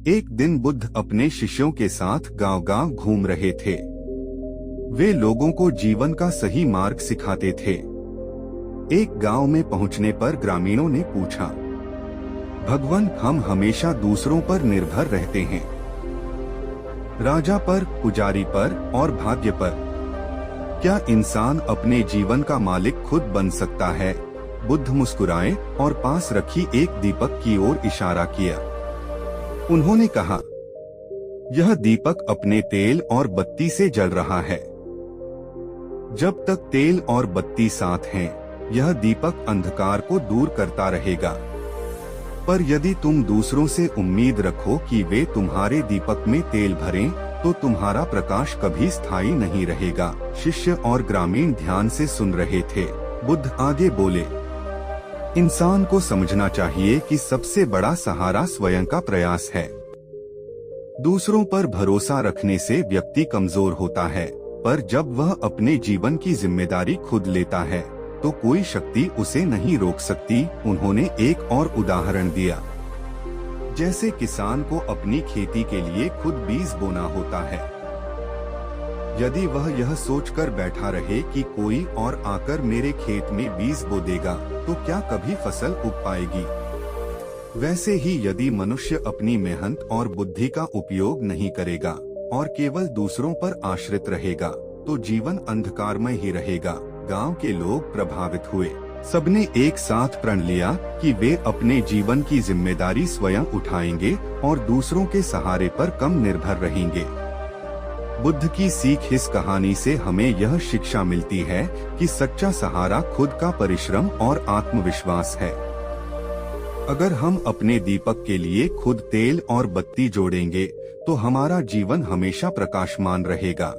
एक दिन बुद्ध अपने शिष्यों के साथ गांव-गांव घूम रहे थे। वे लोगों को जीवन का सही मार्ग सिखाते थे। एक गांव में पहुंचने पर ग्रामीणों ने पूछा, भगवान, हम हमेशा दूसरों पर निर्भर रहते हैं, राजा पर, पुजारी पर और भाग्य पर। क्या इंसान अपने जीवन का मालिक खुद बन सकता है? बुद्ध मुस्कुराए और पास रखी एक दीपक की ओर इशारा किया। उन्होंने कहा, यह दीपक अपने तेल और बत्ती से जल रहा है। जब तक तेल और बत्ती साथ हैं, यह दीपक अंधकार को दूर करता रहेगा। पर यदि तुम दूसरों से उम्मीद रखो कि वे तुम्हारे दीपक में तेल भरें, तो तुम्हारा प्रकाश कभी स्थायी नहीं रहेगा। शिष्य और ग्रामीण ध्यान से सुन रहे थे। बुद्ध आगे बोले, इंसान को समझना चाहिए कि सबसे बड़ा सहारा स्वयं का प्रयास है। दूसरों पर भरोसा रखने से व्यक्ति कमजोर होता है, पर जब वह अपने जीवन की जिम्मेदारी खुद लेता है, तो कोई शक्ति उसे नहीं रोक सकती। उन्होंने एक और उदाहरण दिया, जैसे किसान को अपनी खेती के लिए खुद बीज बोना होता है। यदि वह यह सोचकर बैठा रहे कि कोई और आकर मेरे खेत में बीज बो देगा, तो क्या कभी फसल उग पाएगी? वैसे ही यदि मनुष्य अपनी मेहनत और बुद्धि का उपयोग नहीं करेगा और केवल दूसरों पर आश्रित रहेगा, तो जीवन अंधकारमय ही रहेगा। गांव के लोग प्रभावित हुए। सबने एक साथ प्रण लिया कि वे अपने जीवन की जिम्मेदारी स्वयं उठाएंगे और दूसरों के सहारे पर कम निर्भर रहेंगे। बुद्ध की सीख इस कहानी से हमें यह शिक्षा मिलती है कि सच्चा सहारा खुद का परिश्रम और आत्मविश्वास है। अगर हम अपने दीपक के लिए खुद तेल और बत्ती जोड़ेंगे, तो हमारा जीवन हमेशा प्रकाशमान रहेगा।